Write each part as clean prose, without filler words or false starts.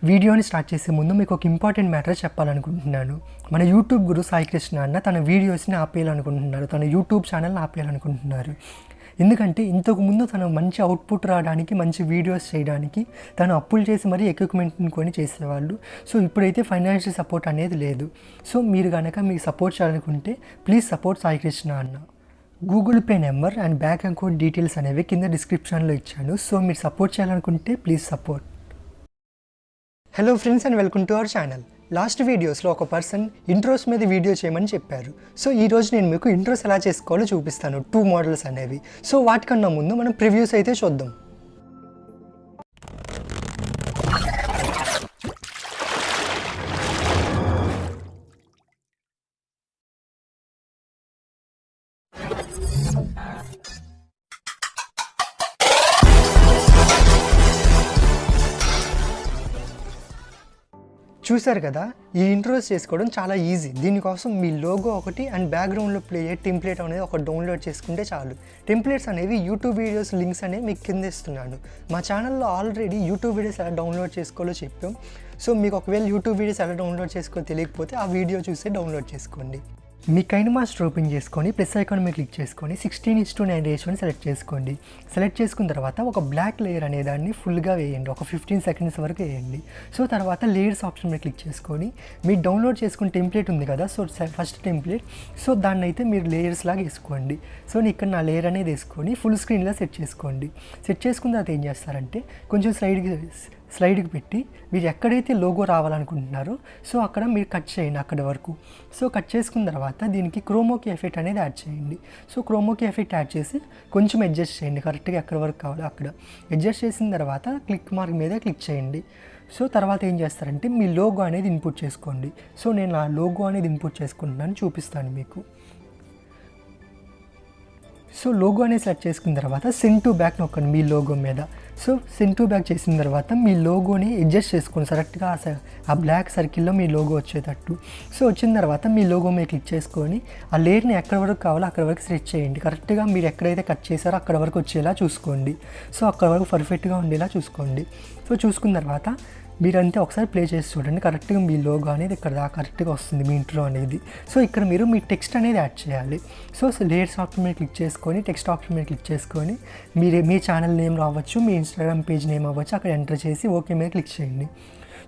వీడియోని స్టార్ట్ చేసే ముందు మీకు ఒక ఇంపార్టెంట్ మ్యాటర్ చెప్పాలనుకుంటున్నాను. మన యూట్యూబ్ గురు శ్రీకృష్ణ అన్న తన వీడియోస్ని ఆపేయాలనుకుంటున్నారు, తన యూట్యూబ్ ఛానల్ని ఆపేయాలనుకుంటున్నారు. ఎందుకంటే ఇంతకుముందు తను మంచి అవుట్పుట్ రావడానికి, మంచి వీడియోస్ చేయడానికి తను అప్పులు చేసి మరీ ఎక్విప్మెంట్ని కొని చేసేవాళ్ళు. సో ఇప్పుడైతే ఫైనాన్షియల్ సపోర్ట్ అనేది లేదు. సో మీరు కనుక మీకు సపోర్ట్ చేయాలనుకుంటే ప్లీజ్ సపోర్ట్ శ్రీకృష్ణ అన్న. Google pay number and bank account details అనేవి కింద డిస్క్రిప్షన్లో ఇచ్చాను. సో మీరు సపోర్ట్ చేయాలనుకుంటే please support. Hello friends and welcome to our channel. Last వీడియోస్లో ఒక పర్సన్ ఇంట్రోస్ మీద వీడియో చేయమని చెప్పారు. సో ఈరోజు నేను మీకు ఇంట్రోస్ ఎలా చేసుకోవాలో చూపిస్తాను, 2 మోడల్స్ అనేవి. సో వాటికన్నా ముందు మనం ప్రివ్యూస్ అయితే చూద్దాం. చూసారు కదా, ఈ ఇంట్రోస్ చేసుకోవడం చాలా ఈజీ. దీనికోసం మీ లోగో ఒకటి అండ్ బ్యాక్గ్రౌండ్లో ప్లే అయ్యే టెంప్లెట్ అనేది ఒక డౌన్లోడ్ చేసుకుంటే చాలు. టెంప్లెట్స్ అనేవి యూట్యూబ్ వీడియోస్ లింక్స్ అనేవి మీకు కింద ఇస్తున్నాను. మా ఛానల్లో ఆల్రెడీ యూట్యూబ్ వీడియోస్ ఎలా డౌన్లోడ్ చేసుకోవాలో చెప్పాం. సో మీకు ఒకవేళ యూట్యూబ్ వీడియోస్ ఎలా డౌన్లోడ్ చేసుకోవాలో తెలియకపోతే ఆ వీడియో చూసి డౌన్లోడ్ చేసుకోండి. మీ కైనమాస్టర్ ఓపెన్ చేసుకొని ప్లస్ ఐకాన్ మీద క్లిక్ చేసుకొని 16:9 రేషియోని సెలెక్ట్ చేసుకోండి. సెలెక్ట్ చేసుకున్న తర్వాత ఒక బ్లాక్ లేయర్ అనే దాన్ని ఫుల్గా వేయండి, ఒక 15 సెకండ్స్ వరకు వేయండి. సో తర్వాత లేయర్స్ ఆప్షన్ మీద క్లిక్ చేసుకొని మీరు డౌన్లోడ్ చేసుకున్న టెంప్లెట్ ఉంది కదా, సో ఫస్ట్ టెంప్లెట్, సో దాన్ని అయితే మీరు లేయర్స్ లాగా వేసుకోండి. సో నేను ఇక్కడ నా లేయర్ అనేది వేసుకొని ఫుల్ స్క్రీన్లో సెట్ చేసుకోండి. సెట్ చేసుకున్న తర్వాత ఏం చేస్తారంటే కొంచెం స్లైడ్కి పెట్టి మీరు ఎక్కడైతే లోగో రావాలనుకుంటున్నారో సో అక్కడ మీరు కట్ చేయండి అక్కడి వరకు. సో కట్ చేసుకున్న తర్వాత దీనికి క్రోమోకి ఎఫెక్ట్ అనేది యాడ్ చేయండి. సో క్రోమోకి ఎఫెక్ట్ యాడ్ చేసి కొంచెం అడ్జస్ట్ చేయండి, కరెక్ట్గా ఎక్కడి వరకు కావాలో అక్కడ అడ్జస్ట్ చేసిన తర్వాత క్లిక్ మార్క్ మీద క్లిక్ చేయండి. సో తర్వాత ఏం చేస్తారంటే మీ లోగో అనేది ఇన్పుట్ చేసుకోండి. సో నేను ఆ లోగో అనేది ఇన్పుట్ చేసుకుంటున్నాను, చూపిస్తాను మీకు. సో లోగో అనేది సెలెక్ట్ చేసుకున్న తర్వాత సెండ్ టు బ్యాక్ నొక్కండి మీ లోగో మీద. సో సెండ్ టు బ్యాక్ చేసిన తర్వాత మీ లోగోని అడ్జస్ట్ చేసుకోండి కరెక్ట్గా ఆ బ్లాక్ సర్కిల్లో మీ లోగో వచ్చేటట్టు. సో వచ్చిన తర్వాత మీ లోగో మీద క్లిక్ చేసుకొని ఆ లేయర్ని ఎక్కడి వరకు కావాలో అక్కడ వరకు సెట్ చేయండి. కరెక్ట్గా మీరు ఎక్కడైతే కట్ చేశారో అక్కడ వరకు వచ్చేలా చూసుకోండి. సో అక్కడ వరకు పర్ఫెక్ట్గా ఉండేలా చూసుకోండి. సో చూసుకున్న తర్వాత మీరంతే ఒకసారి ప్లే చేసి చూడండి, కరెక్ట్గా మీ లోగో అనేది ఇక్కడ కరెక్ట్గా వస్తుంది మీ ఇంట్రో అనేది. సో ఇక్కడ మీరు మీ టెక్స్ట్ అనేది యాడ్ చేయాలి. సో లేయర్స్ ఆప్షన్ మీద క్లిక్ చేసుకొని టెక్స్ట్ ఆప్షన్ మీద క్లిక్ చేసుకొని మీ ఛానల్ నేమ్ రావచ్చు, మీ ఇన్స్టాగ్రామ్ పేజ్ నేమ్ అవ్వచ్చు, అక్కడ ఎంటర్ చేసి ఓకే మీద క్లిక్ చేయండి.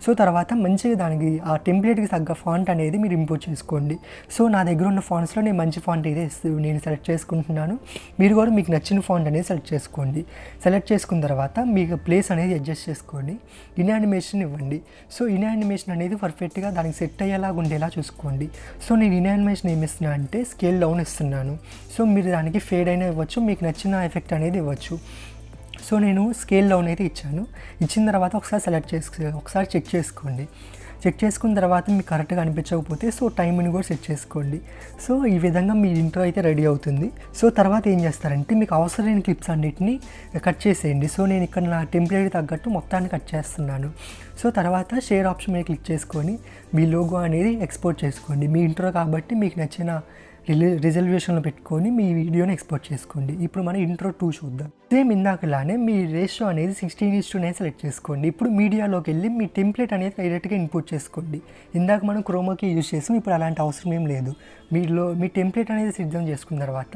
సో తర్వాత మంచిగా దానికి ఆ టెంప్లెట్కి తగ్గ ఫాంట్ అనేది మీరు ఇంపోర్ట్ చేసుకోండి. సో నా దగ్గర ఉన్న ఫాంట్స్లో నేను మంచి ఫాంట్ అయితే నేను సెలెక్ట్ చేసుకుంటున్నాను. మీరు కూడా మీకు నచ్చిన ఫాంట్ అనేది సెలెక్ట్ చేసుకోండి. సెలెక్ట్ చేసుకున్న తర్వాత మీకు ప్లేస్ అనేది అడ్జస్ట్ చేసుకోండి, ఇన్యానిమేషన్ ఇవ్వండి. సో ఇన్యానిమేషన్ అనేది పర్ఫెక్ట్గా దానికి సెట్ అయ్యేలాగా ఉండేలా చూసుకోండి. సో నేను ఇన్యానిమేషన్ ఏమి ఇస్తున్నాను అంటే స్కేల్ డౌన్ ఇస్తున్నాను. సో మీరు దానికి ఫేడ్ అయినా ఇవ్వచ్చు, మీకు నచ్చిన ఎఫెక్ట్ అనేది ఇవ్వచ్చు. సో నేను స్కేల్ డౌన్ అయితే ఇచ్చాను. ఇచ్చిన తర్వాత ఒకసారి చెక్ చేసుకోండి. చెక్ చేసుకున్న తర్వాత మీకు కరెక్ట్గా అనిపించకపోతే సో టైంని కూడా సెట్ చేసుకోండి. సో ఈ విధంగా మీ ఇంట్రో అయితే రెడీ అవుతుంది. సో తర్వాత ఏం చేస్తారంటే మీకు అవసరమైన క్లిప్స్ అన్నిటిని కట్ చేసేయండి. సో నేను ఇక్కడ నా టెంప్లెట్ తగ్గట్టు మొత్తాన్ని కట్ చేస్తున్నాను. సో తర్వాత షేర్ ఆప్షన్ మీద క్లిక్ చేసుకొని మీ లోగో అనేది ఎక్స్పోర్ట్ చేసుకోండి. మీ ఇంట్రో కాబట్టి మీకు నచ్చిన రిజల్యూషన్లో పెట్టుకొని మీ వీడియోని ఎక్స్పోర్ట్ చేసుకోండి. ఇప్పుడు మనం ఇంట్రో 2 చూద్దాం. సేమ్ ఇందాకలానే మీ రేషియో అనేది 16:9 సెలెక్ట్ చేసుకోండి. ఇప్పుడు మీడియాలోకి వెళ్ళి మీ టెంప్లెట్ అనేది డైరెక్ట్గా ఇన్పుట్ చేసుకోండి. ఇందాక మనం క్రోమోకి యూజ్ చేసాం, ఇప్పుడు అలాంటి అవసరం ఏం లేదు. మీ టెంప్లెట్ అనేది సిద్ధం చేసుకున్న తర్వాత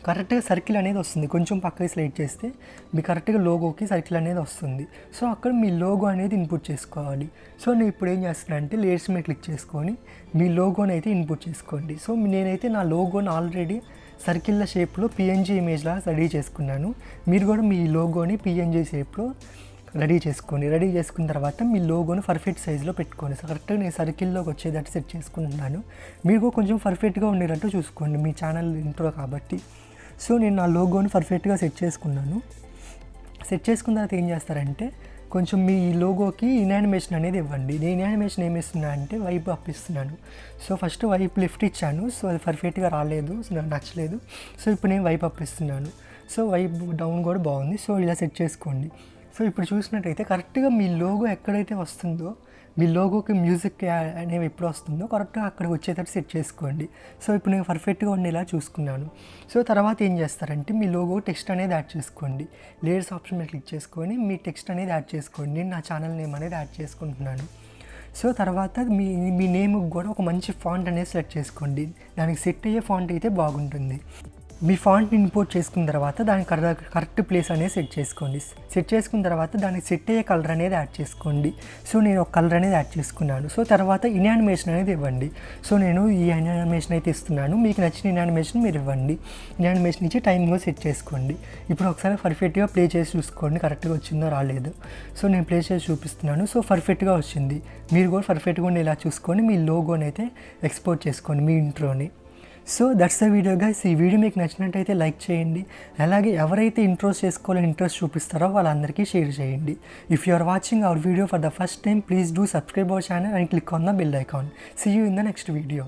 కరెక్ట్గా సర్కిల్ అనేది వస్తుంది. కొంచెం పక్కకి స్లైడ్ చేస్తే మీ కరెక్ట్గా లోగోకి సర్కిల్ అనేది వస్తుంది. సో అక్కడ మీ లోగో అనేది ఇన్పుట్ చేసుకోవాలి. సో నేను ఇప్పుడు ఏం చేస్తున్నాను అంటే లేయర్స్ మీద క్లిక్ చేసుకొని మీ లోగోని అయితే ఇన్పుట్ చేసుకోండి. సో నేనైతే నా లోగోని ఆల్రెడీ సర్కిల్ల షేప్లో PNG ఇమేజ్లా రెడీ చేసుకున్నాను. మీరు కూడా మీ లోగోని PNG షేప్లో రెడీ చేసుకోండి. రెడీ చేసుకున్న తర్వాత మీ లోగోని పర్ఫెక్ట్ సైజులో పెట్టుకోండి. కరెక్ట్గా నేను సర్కిల్లోకి వచ్చేటట్టు సెట్ చేసుకుంటున్నాను. మీరు కొంచెం పర్ఫెక్ట్గా ఉండేటట్టు చూసుకోండి, మీ ఛానల్ ఇంట్రో కాబట్టి. సో నేను నా లోగోని పర్ఫెక్ట్గా సెట్ చేసుకున్నాను. సెట్ చేసుకున్న తర్వాత ఏం చేస్తారంటే కొంచెం మీ లోగోకి ఇన్యానిమేషన్ అనేది ఇవ్వండి. నేను ఇన్యానిమేషన్ ఏమి ఇస్తున్నా అంటే వైపు అప్ ఇస్తున్నాను. సో ఫస్ట్ వైపు లిఫ్ట్ ఇచ్చాను, సో అది పర్ఫెక్ట్గా రాలేదు, సో నాకు నచ్చలేదు. సో ఇప్పుడు నేను వైపు అప్ ఇస్తున్నాను. సో వైపు డౌన్ కూడా బాగుంది. సో ఇలా సెట్ చేసుకోండి. సో ఇప్పుడు చూసినట్టయితే కరెక్ట్గా మీ లోగో ఎక్కడైతే వస్తుందో మీ లోగోకి మ్యూజిక్ అనేవి ఎప్పుడు వస్తుందో కరెక్ట్గా అక్కడికి వచ్చేటట్టు సెట్ చేసుకోండి. సో ఇప్పుడు నేను పర్ఫెక్ట్గా ఉండేలా చూసుకున్నాను. సో తర్వాత ఏం చేస్తారంటే మీ లోగో టెక్స్ట్ అనేది యాడ్ చేసుకోండి. లేయర్స్ ఆప్షన్ మీద క్లిక్ చేసుకొని మీ టెక్స్ట్ అనేది యాడ్ చేసుకోండి. నేను నా ఛానల్ నేమ్ అనేది యాడ్ చేసుకుంటున్నాను. సో తర్వాత మీ నేమ్కి కూడా ఒక మంచి ఫాంట్ అనేది సెలెక్ట్ చేసుకోండి. దానికి సెట్ అయ్యే ఫాంట్ అయితే బాగుంటుంది. మీ ఫాంట్ని ఇంపోర్ట్ చేసుకున్న తర్వాత దానికి కరెక్ట్ ప్లేస్ అనేది సెట్ చేసుకోండి. సెట్ చేసుకున్న తర్వాత దానికి సెట్ అయ్యే కలర్ అనేది యాడ్ చేసుకోండి. సో నేను ఒక కలర్ అనేది యాడ్ చేసుకున్నాను. సో తర్వాత ఇన్యానిమేషన్ అనేది ఇవ్వండి. సో నేను ఈ ఇన్యానిమేషన్ అయితే ఇస్తున్నాను. మీకు నచ్చిన ఇన్యానిమేషన్ మీరు ఇవ్వండి. ఇన్యానిమేషన్ ఇచ్చి టైంలో సెట్ చేసుకోండి. ఇప్పుడు ఒకసారి పర్ఫెక్ట్గా ప్లే చేసి చూసుకోండి కరెక్ట్గా వచ్చిందో రాలేదు. సో నేను ప్లే చేసి చూపిస్తున్నాను. సో పర్ఫెక్ట్గా వచ్చింది. మీరు కూడా పర్ఫెక్ట్గా ఇలా చూసుకొని మీ లోగోని అయితే ఎక్స్పోర్ట్ చేసుకోండి మీ ఇంట్రోని. So that's the video guys. ఈ వీడియో మీకు నచ్చినట్టయితే లైక్ చేయండి. అలాగే ఎవరైతే ఇంట్రోస్ చేసుకోవాలని ఇంట్రెస్ట్ చూపిస్తారో వాళ్ళందరికీ షేర్ చేయండి. If you are watching our video for the first time, please do subscribe our channel and click on the bell icon. See you in the next video.